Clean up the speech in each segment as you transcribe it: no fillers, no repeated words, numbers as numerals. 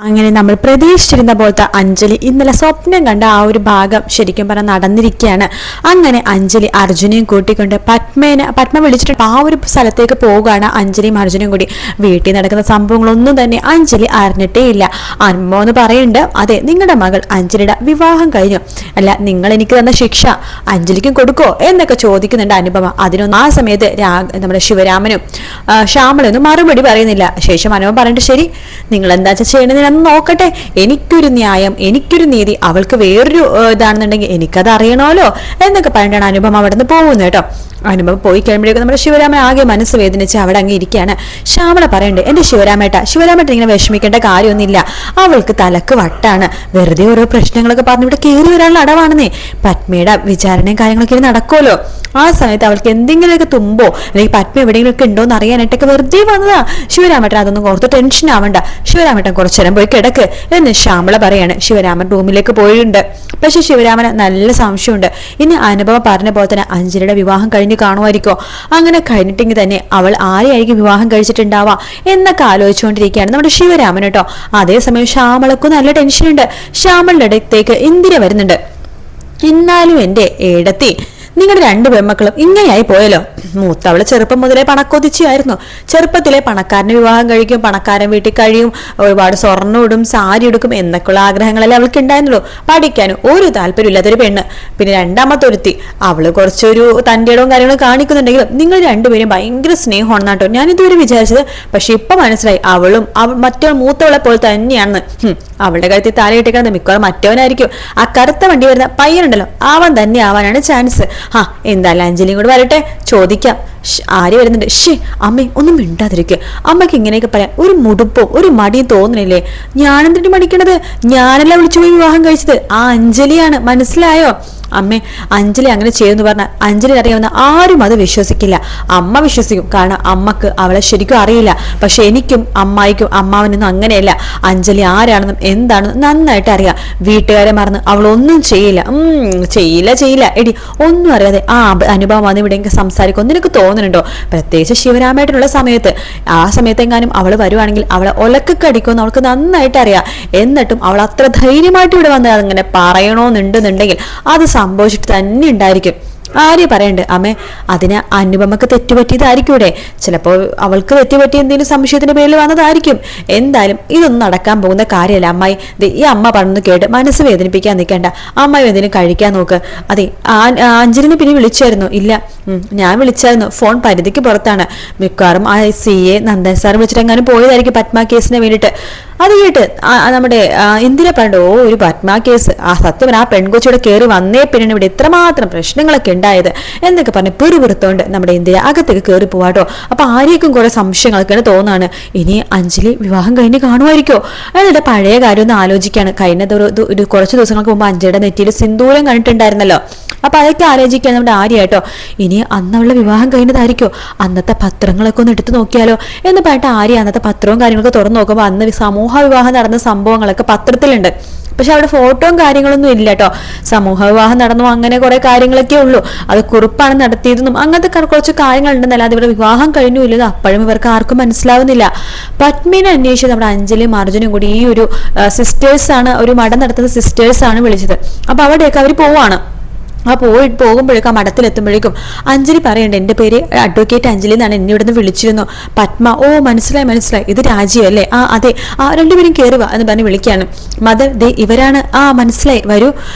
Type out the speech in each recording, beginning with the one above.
അങ്ങനെ നമ്മൾ പ്രതീക്ഷിച്ചിരുന്ന പോലത്തെ അഞ്ജലി ഇന്നലെ സ്വപ്നം കണ്ട ആ ഒരു ഭാഗം ശരിക്കും പറഞ്ഞാൽ നടന്നിരിക്കുകയാണ്. അങ്ങനെ അഞ്ജലി അർജുനെയും കൂട്ടിക്കൊണ്ട് പത്മ വിളിച്ചിട്ട് ആ ഒരു സ്ഥലത്തേക്ക് പോവുകയാണ്. അഞ്ജലിയും അർജുനും കൂടി വീട്ടിൽ നടക്കുന്ന സംഭവങ്ങളൊന്നും തന്നെ അഞ്ജലി അറിഞ്ഞിട്ടേ ഇല്ല. അനുഭവം എന്ന് പറയുന്നുണ്ട്, അതെ നിങ്ങളുടെ മകൾ അഞ്ജലിയുടെ വിവാഹം കഴിഞ്ഞു, അല്ല നിങ്ങൾ എനിക്ക് തന്ന ശിക്ഷ അഞ്ജലിക്കും കൊടുക്കോ എന്നൊക്കെ ചോദിക്കുന്നുണ്ട് അനുപമ. അതിനൊന്നും ആ സമയത്ത് നമ്മുടെ ശിവരാമനും ശ്യാമളൊന്നും മറുപടി പറയുന്നില്ല. ശേഷം അനുപമ പറഞ്ഞിട്ട്, ശരി നിങ്ങൾ എന്താ ചെയ്യണത് അന്ന് നോക്കട്ടെ, എനിക്കൊരു ന്യായം എനിക്കൊരു നീതി, അവൾക്ക് വേറൊരു ഇതാണെന്നുണ്ടെങ്കിൽ എനിക്കത് അറിയണമല്ലോ എന്നൊക്കെ പറഞ്ഞിട്ടാണ് അനുപമ അവിടെ നിന്ന് പോകുന്നത് കേട്ടോ. അനുഭവം പോയി കഴിയുമ്പോഴേക്കും നമ്മുടെ ശിവരാമൻ ആകെ മനസ്സ് വേദനിച്ച് അവിടെ അങ്ങ് ഇരിക്കുകയാണ്. ശ്യാമള പറയണ്ടേ, എന്റെ ശിവരാമേട്ട ഇങ്ങനെ വിഷമിക്കേണ്ട കാര്യമൊന്നുമില്ല, അവൾക്ക് തലക്ക് വട്ടാണ്, വെറുതെ ഓരോ പ്രശ്നങ്ങളൊക്കെ പറഞ്ഞ് ഇവിടെ കയറി വരാനുള്ള അടവാണെന്നേ, പത്മയുടെ വിചാരണയും കാര്യങ്ങളൊക്കെ നടക്കുമല്ലോ, ആ സമയത്ത് അവൾക്ക് എന്തെങ്കിലുമൊക്കെ തുമ്പോ അല്ലെങ്കിൽ പത്മ എവിടെയെങ്കിലുമൊക്കെ ഉണ്ടോ എന്ന് അറിയാനായിട്ടൊക്കെ വെറുതെ വന്നതാ. ശിവരാമേട്ടൻ അതൊന്നും ഓർത്ത് ടെൻഷൻ ആവണ്ട, ശിവരാമേട്ടൻ കുറച്ചു നേരം പോയി കിടക്ക് എന്ന് ശ്യാമള പറയാണ്. ശിവരാമൻ റൂമിലേക്ക് പോയിട്ടുണ്ട്. പക്ഷെ ശിവരാമന് നല്ല സംശയമുണ്ട്, ഇനി അനുഭവം പറഞ്ഞ പോലെ തന്നെ അഞ്ജലിയുടെ വിവാഹം കഴിഞ്ഞ് കാണുമായിരിക്കോ, അങ്ങനെ കഴിഞ്ഞിട്ടെങ്കിൽ തന്നെ അവൾ ആരെയായിരിക്കും വിവാഹം കഴിച്ചിട്ടുണ്ടാവാ എന്നൊക്കെ ആലോചിച്ചുകൊണ്ടിരിക്കുകയാണ് നമ്മുടെ ശിവരാമൻ കേട്ടോ. അതേസമയം ശ്യാമളക്കും നല്ല ടെൻഷനുണ്ട്. ശ്യാമളുടെ അടുത്തേക്ക് ഇന്ദിര വരുന്നുണ്ട്. എന്നാലും എന്റെ ഏടത്തി, നിങ്ങളുടെ രണ്ട് പെൺമക്കളും ഇങ്ങനെയായി പോയല്ലോ. മൂത്തവള് ചെറുപ്പം മുതലേ പണക്കൊതിച്ചായിരുന്നു. ചെറുപ്പത്തിലെ പണക്കാരന് വിവാഹം കഴിക്കും, പണക്കാരൻ വീട്ടിൽ കഴിയും, ഒരുപാട് സ്വർണ്ണം ഇടും, സാരി എടുക്കും എന്നൊക്കെയുള്ള ആഗ്രഹങ്ങളല്ലേ അവൾക്ക് ഉണ്ടായിരുന്നുള്ളൂ. പഠിക്കാനും ഒരു താല്പര്യമില്ലാത്തൊരു പെണ്ണ്. പിന്നെ രണ്ടാമത്തെ ഒരുത്തി, അവള് കുറച്ചൊരു തൻ്റെ ഇടവും കാര്യങ്ങളും കാണിക്കുന്നുണ്ടെങ്കിലും നിങ്ങൾ രണ്ടുപേരും ഭയങ്കര സ്നേഹമാണ് കേട്ടോ. ഞാൻ ഇതുവരെ വിചാരിച്ചത്, പക്ഷെ ഇപ്പൊ മനസ്സിലായി അവളും മറ്റോ മൂത്തവളെ പോലെ തന്നെയാണെന്ന്. അവളുടെ കഴുത്തിൽ താലയിട്ടേക്കുന്നത് മിക്കവാറും മറ്റവനായിരിക്കും. ആ കറുത്ത വണ്ടി വരുന്ന പയ്യനുണ്ടല്ലോ, അവൻ തന്നെ ആവാനാണ് ചാൻസ്. എന്തായാലും അഞ്ജലിയും കൂടെ വരട്ടെ, ചോദിക്കാം. ആര് വരുന്നുണ്ട്? അമ്മേ ഒന്നും മിണ്ടാതിരിക്കുക, അമ്മയ്ക്ക് ഇങ്ങനെയൊക്കെ പറയാൻ ഒരു മുടുപ്പോ ഒരു മടിയും തോന്നുന്നില്ലേ? ഞാനെന്തിട്ട് മടിക്കണത്? ഞാനല്ല വിളിച്ചു പോയി വിവാഹം കഴിച്ചത്, ആ അഞ്ജലിയാണ്, മനസ്സിലായോ? അമ്മേ അഞ്ജലി അങ്ങനെ ചെയ്യുമെന്ന് പറഞ്ഞാൽ അഞ്ജലി അറിയാവുന്ന ആരും അത് വിശ്വസിക്കില്ല. അമ്മ വിശ്വസിക്കും, കാരണം അമ്മക്ക് അവളെ ശരിക്കും അറിയില്ല. പക്ഷെ എനിക്കും അമ്മായിക്കും അമ്മാവനൊന്നും അങ്ങനെയല്ല. അഞ്ജലി ആരാണെന്നും എന്താണെന്നും നന്നായിട്ട് അറിയാം. വീട്ടുകാരെ മറന്ന് അവളൊന്നും ചെയ്യില്ല. ചെയ്യില്ല എടി, ഒന്നും അറിയാതെ ആ അനുഭവം വന്ന് ഇവിടെ സംസാരിക്കും നിനക്ക് തോന്നുന്നുണ്ടോ? പ്രത്യേകിച്ച് ശിവരാമേട്ടനുള്ള സമയത്ത്. ആ സമയത്തെങ്ങാനും അവൾ വരുവാണെങ്കിൽ അവളെ ഒലക്കൊക്കെ അടിക്കുമെന്ന് അവൾക്ക് നന്നായിട്ട് അറിയാം. എന്നിട്ടും അവൾ അത്ര ധൈര്യമായിട്ട് ഇവിടെ വന്ന് അങ്ങനെ പറയണോന്നുണ്ടെന്നുണ്ടെങ്കിൽ അത് സംഭവിച്ചിട്ട് തന്നെ ഉണ്ടായിരിക്കും. ആര്യ പറയണ്ട്, അമ്മേ അതിന് അനുപമക്ക് തെറ്റുപറ്റിയതായിരിക്കൂടെ, ചിലപ്പോൾ അവൾക്ക് തെറ്റുപറ്റിയ എന്തെങ്കിലും സംശയത്തിന്റെ പേരിൽ വന്നതായിരിക്കും. എന്തായാലും ഇതൊന്നും നടക്കാൻ പോകുന്ന കാര്യമല്ല അമ്മായി. ഈ അമ്മ പറഞ്ഞു കേട്ട് മനസ്സ് വേദനിപ്പിക്കാൻ നിൽക്കേണ്ട, അമ്മായി എന്തെങ്കിലും കഴിക്കാൻ നോക്ക്. അതെ അഞ്ജലിനെ പിന്നെ വിളിച്ചായിരുന്നു? ഇല്ല, ഞാൻ വിളിച്ചായിരുന്നു, ഫോൺ പരിധിക്ക് പുറത്താണ്. മിക്കവാറും ആ CA നന്ദൻ സാർ വിളിച്ചിട്ടെങ്ങാനും പോയതായിരിക്കും പത്മ കേസിന് വേണ്ടിയിട്ട്. അത് കേട്ട് നമ്മുടെ ഇന്ദിര പറഞ്ഞു, ഒരു പത്മ കേസ്, ആ സത്യം ആ പെൺകൊച്ചിയുടെ കയറി വന്നേ പിന്നെ ഇവിടെ ഇത്രമാത്രം പ്രശ്നങ്ങളൊക്കെ ഉണ്ടായത് എന്നൊക്കെ പറഞ്ഞ് പെറുപുറത്തോണ്ട് നമ്മുടെ ഇന്ദിര അകത്തേക്ക് കയറി പോവാട്ടോ. അപ്പൊ ആരെയൊക്കെ കുറെ സംശയങ്ങളൊക്കെയാണ് തോന്നാണ്. ഇനി അഞ്ജലി വിവാഹം കഴിഞ്ഞ് കാണുമായിരിക്കോ? എന്നിട്ട് പഴയ കാര്യം ഒന്ന് ആലോചിക്കാണ്. കഴിഞ്ഞ ഒരു കുറച്ച് ദിവസങ്ങൾക്ക് മുമ്പ് അഞ്ജലിയുടെ നെറ്റിയിൽ സിന്ദൂരം കണ്ടിട്ടുണ്ടായിരുന്നല്ലോ. അപ്പൊ അതൊക്കെ ആലോചിക്കാൻ നമ്മുടെ ആര്യാട്ടോ. ഇനി അന്നുള്ള വിവാഹം കഴിഞ്ഞതായിരിക്കോ? അന്നത്തെ പത്രങ്ങളൊക്കെ ഒന്ന് എടുത്തു നോക്കിയാലോ എന്ന് പറഞ്ഞിട്ട് ആര്യ അന്നത്തെ പത്രവും കാര്യങ്ങളൊക്കെ തുറന്നു നോക്കുമ്പോൾ അന്ന് സമൂഹ വിവാഹം നടന്ന സംഭവങ്ങളൊക്കെ പത്രത്തിലുണ്ട്. പക്ഷെ അവിടെ ഫോട്ടോയും കാര്യങ്ങളൊന്നും ഇല്ല കേട്ടോ. സമൂഹ വിവാഹം നടന്നു അങ്ങനെ കുറെ കാര്യങ്ങളൊക്കെ ഉള്ളൂ. അത് കുറിപ്പാണ് നടത്തിയതെന്നും അങ്ങനത്തെ കുറച്ച് കാര്യങ്ങളുണ്ടെന്നല്ലാതെ ഇവിടെ വിവാഹം കഴിഞ്ഞു ഇല്ലത് അപ്പോഴും ഇവർക്ക് ആർക്കും മനസ്സിലാവുന്നില്ല. പത്മിനെ അന്വേഷിച്ച് നമ്മുടെ അഞ്ജലിയും അർജുനും കൂടി ഈ ഒരു സിസ്റ്റേഴ്സാണ്, ഒരു മഠം നടത്തുന്ന സിസ്റ്റേഴ്സാണ് വിളിച്ചത്. അപ്പൊ അവിടെയൊക്കെ അവർ പോവാണ്. ആ പോകുമ്പോഴേക്കും ആ മഠത്തിലെത്തുമ്പോഴേക്കും അഞ്ജലി പറയണ്ട, എൻ്റെ പേര് അഡ്വക്കേറ്റ് അഞ്ജലി എന്നാണ്, എന്നെ ഇവിടുന്ന് വിളിച്ചിരുന്നു. പത്മ, ഓ മനസ്സിലായി, ഇത് രാജീവ് അല്ലേ? അതെ, രണ്ടുപേരും കയറുക എന്ന് പറഞ്ഞ് വിളിക്കുകയാണ്. മദർ, ദേ ഇവരാണ്. മനസ്സിലായി, വരൂ.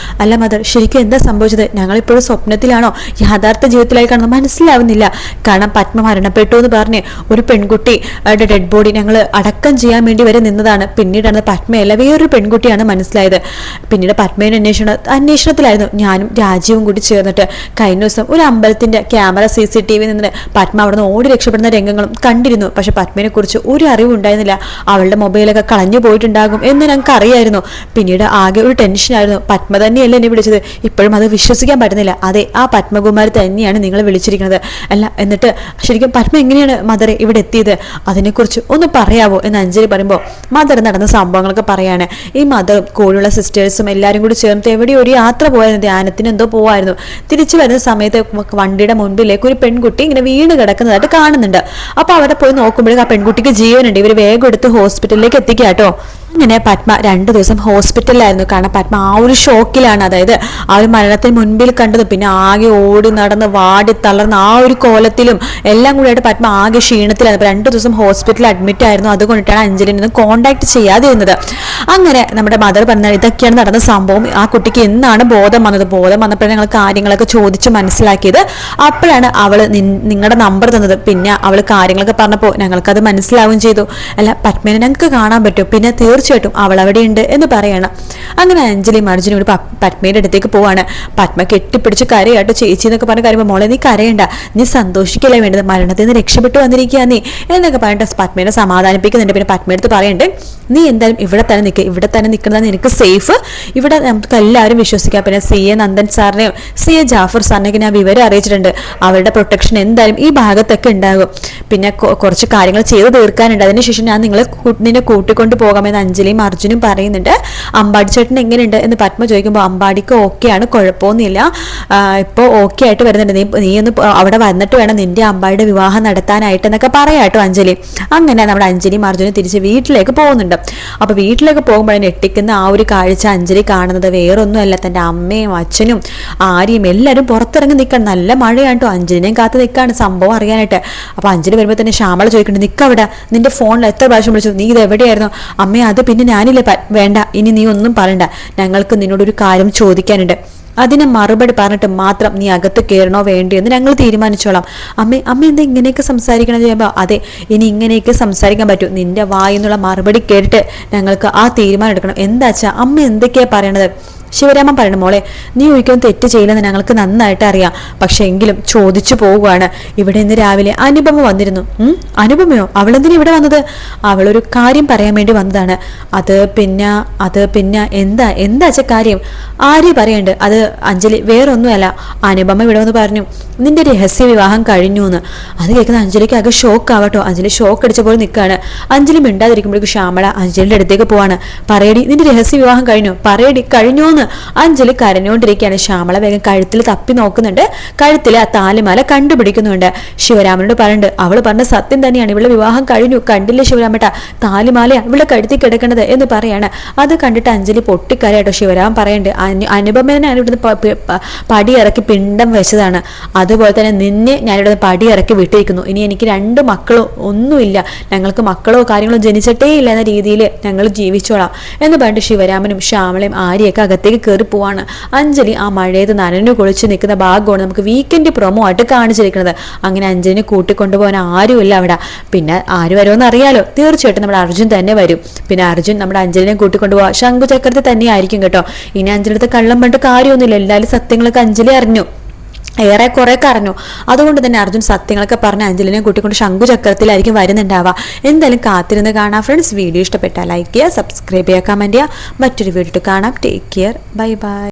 അല്ല മദർ, ശരിക്കും എന്താ സംഭവിച്ചത്? ഞങ്ങളിപ്പോഴും സ്വപ്നത്തിലാണോ യഥാർത്ഥ ജീവിതത്തിലായി കാണുന്നത് മനസ്സിലാവുന്നില്ല. കാരണം പത്മ മരണപ്പെട്ടു എന്ന് പറഞ്ഞ് ഒരു പെൺകുട്ടി ഡെഡ് ബോഡി ഞങ്ങൾ അടക്കം ചെയ്യാൻ വേണ്ടി വരെ നിന്നതാണ്. പിന്നീടാണ് പത്മയല്ല വേറൊരു പെൺകുട്ടിയാണ് മനസ്സിലായത്. പിന്നീട് പത്മയുടെ അന്വേഷണത്തിലായിരുന്നു ഞാനും രാജീവും കൂടി ചേർന്നിട്ട് കഴിഞ്ഞ ദിവസം ഒരു അമ്പലത്തിന്റെ ക്യാമറ CCTV നിന്ന് പത്മ അവിടെ നിന്ന് ഓടി രക്ഷപ്പെടുന്ന രംഗങ്ങളും കണ്ടിരുന്നു. പക്ഷെ പത്മനെ കുറിച്ച് ഒരു അറിവും ഉണ്ടായിരുന്നില്ല. അവളുടെ മൊബൈലൊക്കെ കളഞ്ഞു പോയിട്ടുണ്ടാകും എന്ന് ഞങ്ങൾക്ക് അറിയായിരുന്നു. പിന്നീട് ആകെ ഒരു ടെൻഷനായിരുന്നു. പത്മ തന്നെയല്ലേ എന്നെ വിളിച്ചത്? ഇപ്പോഴും അത് വിശ്വസിക്കാൻ പറ്റുന്നില്ല. അതെ, ആ പത്മകുമാരി തന്നെയാണ് നിങ്ങൾ വിളിച്ചിരിക്കുന്നത്. അല്ല, എന്നിട്ട് ശരിക്കും പത്മ എങ്ങനെയാണ് മദറെ ഇവിടെ എത്തിയത്? അതിനെക്കുറിച്ച് ഒന്ന് പറയാവോ എന്ന് അഞ്ജലി പറയുമ്പോൾ മദർ നടന്ന സംഭവങ്ങളൊക്കെ പറയാണ്. ഈ മദറും കൂടെയുള്ള സിസ്റ്റേഴ്സും എല്ലാവരും കൂടി ചേർന്ന് എവിടെ ഒരു യാത്ര പോയായിരുന്നു, ധ്യാനത്തിന് എന്തോ പോവായിരുന്നു. തിരിച്ചു വരുന്ന സമയത്ത് വണ്ടിയുടെ മുൻപിലേക്ക് ഒരു പെൺകുട്ടി ഇങ്ങനെ വീണ് കിടക്കുന്നതായിട്ട് കാണുന്നുണ്ട്. അപ്പൊ അവിടെ പോയി നോക്കുമ്പോഴേക്കും ആ പെൺകുട്ടിക്ക് ജീവനുണ്ട്. ഇവര് വേഗം എടുത്ത് ഹോസ്പിറ്റലിലേക്ക് എത്തിക്കാട്ടോ. അങ്ങനെ പത്മ 2 ദിവസം ഹോസ്പിറ്റലിലായിരുന്നു. കാരണം പത്മ ആ ഒരു ഷോക്കിലാണ്, അതായത് ആ ഒരു മരണത്തിന് മുൻപിൽ കണ്ടത്, പിന്നെ ആകെ ഓടി നടന്ന് വാടി തളർന്ന ആ ഒരു കോലത്തിലും എല്ലാം കൂടിയായിട്ട് പത്മ ആകെ ക്ഷീണത്തിലാണ്. 2 ദിവസം ഹോസ്പിറ്റലിൽ അഡ്മിറ്റ് ആയിരുന്നു. അതുകൊണ്ടിട്ടാണ് അഞ്ജലിനെ കോൺടാക്ട് ചെയ്യാതിരുന്നത്. അങ്ങനെ നമ്മുടെ മദർ പറഞ്ഞാൽ ഇതൊക്കെയാണ് നടന്ന സംഭവം. ആ കുട്ടിക്ക് എന്നാണ് ബോധം വന്നത്, ബോധം വന്നപ്പോഴാണ് ഞങ്ങൾ കാര്യങ്ങളൊക്കെ ചോദിച്ച് മനസ്സിലാക്കിയത്. അപ്പോഴാണ് അവള് നിങ്ങളുടെ നമ്പർ തന്നത്. പിന്നെ അവള് കാര്യങ്ങളൊക്കെ പറഞ്ഞപ്പോൾ ഞങ്ങൾക്കത് മനസ്സിലാവുകയും ചെയ്തു. അല്ല, പത്മേനെ ഞങ്ങൾക്ക് കാണാൻ പറ്റും, പിന്നെ തീർച്ചയായിട്ടും അവൾ അവിടെ ഉണ്ട് എന്ന് പറയണം. അങ്ങനെ അഞ്ജലിയും അർജുനും കൂടി പത്മയുടെ അടുത്തേക്ക് പോവാണ്. പത്മ കെട്ടിപ്പിടിച്ച് കരയാട്ടോ. ചേച്ചി എന്നൊക്കെ പറഞ്ഞ് കരയുമ്പോൾ മോളെ നീ കരയണ്ട, നീ സന്തോഷിക്കല്ലേ വേണ്ടത്, മരണത്തിൽ നിന്ന് രക്ഷപ്പെട്ടു വന്നിരിക്കുക നീ എന്നൊക്കെ പറഞ്ഞിട്ട് പത്മേനെ സമാധാനിപ്പിക്കുന്നുണ്ട്. പിന്നെ പത്മയെടുത്ത് പറയണ്ട്, നീ എന്തായാലും ഇവിടെ തന്നെ നിൽക്കുക, ഇവിടെ തന്നെ നിൽക്കുന്നതാണ് നിനക്ക് സേഫ്, ഇവിടെ നമുക്ക് എല്ലാവരും വിശ്വസിക്കാം. പിന്നെ CA നന്ദൻ സാറിനെയും CA ജാഫർ സാറിനെയൊക്കെ ഞാൻ വിവരം അറിയിച്ചിട്ടുണ്ട്. അവരുടെ പ്രൊട്ടക്ഷൻ എന്തായാലും ഈ ഭാഗത്തൊക്കെ ഉണ്ടാകും. പിന്നെ കുറച്ച് കാര്യങ്ങൾ ചെയ്ത് തീർക്കാനുണ്ട്. അതിനുശേഷം ഞാൻ നിന്നെ കൂട്ടിക്കൊണ്ട് പോകാമെന്ന് അഞ്ജലിയും അർജുനും പറയുന്നുണ്ട്. അമ്പാടി ചേട്ടൻ എങ്ങനെയുണ്ട് എന്ന് പത്മ ചോദിക്കുമ്പോൾ അമ്പാടിക്ക് ഓക്കെയാണ്, കുഴപ്പമൊന്നുമില്ല, ഇപ്പോൾ ഓക്കെ ആയിട്ട് വരുന്നുണ്ട്, നീ ഒന്ന് അവിടെ വന്നിട്ട് വേണം നിന്റെ അമ്പാടിയുടെ വിവാഹം നടത്താനായിട്ട് എന്നൊക്കെ പറയാട്ടോ അഞ്ജലി. അങ്ങനെ നമ്മുടെ അഞ്ജലിയും അർജുനും തിരിച്ച് വീട്ടിലേക്ക് പോകുന്നുണ്ട്. അപ്പോൾ വീട്ടിലേക്ക് പോകുമ്പോഴേ ഞെട്ടിക്കുന്ന ആ ഒരു കാഴ്ച അഞ്ജലി കാണുന്നത് വേറൊന്നുമല്ല, തൻ്റെ അമ്മയും അച്ഛനും ആര്യയും എല്ലാവരും പുറത്തിറങ്ങി നിൽക്കണം. നല്ല മഴയാട്ടോ. അഞ്ജലിനെയും കാത്ത് നിൽക്കുകയാണ് സംഭവം അറിയാനായിട്ട്. അപ്പോൾ അഞ്ജലി വരുമ്പോൾ തന്നെ ശ്യാമള ചോദിക്കുന്നുണ്ട്, നിൽക്കവിടെ, നിന്റെ ഫോണിൽ എത്ര പ്രാവശ്യം വിളിച്ചു, നീ ഇത് എവിടെയായിരുന്നു? അമ്മേ അത് പിന്നെ ഞാനില്ലേ, വേണ്ട ഇനി നീ ഒന്നും പറയണ്ട, ഞങ്ങൾക്ക് നിന്നോടൊരു കാര്യം ചോദിക്കാനുണ്ട്, അതിനെ മറുപടി പറഞ്ഞിട്ട് മാത്രം നീ അകത്ത് കയറണോ വേണ്ടയോ എന്ന് ഞങ്ങൾ തീരുമാനിച്ചോളാം. അമ്മ എന്താ ഇങ്ങനെയൊക്കെ സംസാരിക്കണം ചെയ്യുമ്പോൾ, അതെ ഇനി ഇങ്ങനെയൊക്കെ സംസാരിക്കാൻ പറ്റും, നിന്റെ വായിന്നുള്ള മറുപടി കേട്ടിട്ട് ഞങ്ങൾക്ക് ആ തീരുമാനം എടുക്കണം. എന്താച്ചാ അമ്മ എന്തൊക്കെയാ പറയണത്? ശിവരാമൻ പറയണം, മോളെ നീ ഒരിക്കലും തെറ്റ് ചെയ്യില്ലെന്ന് ഞങ്ങൾക്ക് നന്നായിട്ട് അറിയാം, പക്ഷെ എങ്കിലും ചോദിച്ചു പോവുകയാണ്. ഇവിടെ ഇന്ന് രാവിലെ അനുപമ വന്നിരുന്നു. അനുപമയോ? അവളെന്തിനാ ഇവിടെ വന്നത്? അവളൊരു കാര്യം പറയാൻ വേണ്ടി വന്നതാണ്. അത് പിന്നെ എന്താ കാര്യം? ആര്യ പറയണ്ട്. അത് അഞ്ജലി വേറൊന്നുമല്ല, അനുപമ ഇവിടെ വന്ന് പറഞ്ഞു നിന്റെ രഹസ്യ വിവാഹം കഴിഞ്ഞു എന്ന്. അത് കേൾക്കുന്ന അഞ്ജലിക്ക് ആകെ ഷോക്ക് ആവട്ടോ. അഞ്ജലി ഷോക്ക് അടിച്ച പോലെ നിൽക്കുകയാണ്. അഞ്ജലി മിണ്ടാതിരിക്കുമ്പോഴേക്കും ശ്യാമള അഞ്ജലിയുടെ അടുത്തേക്ക് പോവാണ്. പറയടി, നിന്റെ രഹസ്യ വിവാഹം കഴിഞ്ഞു, പറയടി കഴിഞ്ഞു എന്ന് അഞ്ജലി കരഞ്ഞുകൊണ്ടിരിക്കുകയാണ്. ശ്യാമള വേഗം കഴുത്തിൽ തപ്പി നോക്കുന്നുണ്ട്. കഴുത്തിൽ ആ താലിമാല കണ്ടുപിടിക്കുന്നുണ്ട്. ശിവരാമനോട് പറയുന്നുണ്ട്, അവള് പറഞ്ഞ സത്യം തന്നെയാണ്, ഇവളുടെ വിവാഹം കഴിഞ്ഞു, കണ്ടില്ലേ ശിവരാമേട്ട, താലിമാലയാ ഇവളുടെ കഴുത്തിൽ കിടക്കണത് എന്ന് പറയാണ്. അത് കണ്ടിട്ട് അഞ്ജലി പൊട്ടിക്കരയാട്ടോ. ശിവരാമൻ പറയുന്നുണ്ട്, അനുപമേനാണ് ഇവിടുന്ന് പടിയിറക്കി പിണ്ടം വെച്ചതാണ്, അതുപോലെ തന്നെ നിന്നെ ഞാനിവിടെ പടിയിറക്കി വിട്ടിരിക്കുന്നു, ഇനി എനിക്ക് 2 മക്കളോ ഒന്നുമില്ല, ഞങ്ങൾക്ക് മക്കളോ കാര്യങ്ങളോ ജനിച്ചിട്ടേ ഇല്ല എന്ന രീതിയിൽ ഞങ്ങൾ ജീവിച്ചോളാം എന്ന് പറഞ്ഞിട്ട് ശിവരാമനും ശ്യാമളയും ആര്യയൊക്കെ അകത്തേക്ക് കയറി പോവാണ്. അഞ്ജലി ആ മഴയത്ത് നനഞ്ഞു കുളിച്ച് നിൽക്കുന്ന ഭാഗമാണ് നമുക്ക് വീക്കെൻഡ് പ്രൊമോ ആയിട്ട് കാണിച്ചിരിക്കുന്നത്. അങ്ങനെ അഞ്ജലിനെ കൂട്ടിക്കൊണ്ടുപോകാൻ ആരുമില്ല അവിടെ. പിന്നെ ആര് വരുമെന്ന് അറിയാലോ, തീർച്ചയായിട്ടും നമ്മുടെ അർജുൻ തന്നെ വരും. പിന്നെ അർജുൻ നമ്മുടെ അഞ്ജലിനെ കൂട്ടിക്കൊണ്ടുപോകാൻ ശംഖുചക്രത്തിൽ തന്നെ ആയിരിക്കും കേട്ടോ. ഇനി അഞ്ജലിയുടെ കള്ളം പറഞ്ഞിട്ട് കാര്യമൊന്നുമില്ല, എല്ലാവരും സത്യങ്ങളൊക്കെ അഞ്ജലി അറിഞ്ഞു, ഏറെ കുറെ അറിഞ്ഞു. അതുകൊണ്ട് തന്നെ അർജുൻ സത്യങ്ങളൊക്കെ പറഞ്ഞ് അഞ്ജലിനെ കൂട്ടിക്കൊണ്ട് ശംഖുചക്രത്തിലായിരിക്കും വരുന്നുണ്ടാവുക. എന്തായാലും കാത്തിരുന്ന് കാണാം ഫ്രണ്ട്സ്. വീഡിയോ ഇഷ്ടപ്പെട്ടാൽ ലൈക്ക് ചെയ്യുക, സബ്സ്ക്രൈബ് ചെയ്യുക, കമൻറ്റ് ചെയ്യുക. മറ്റൊരു വീഡിയോ കാണാം. Take care, bye bye.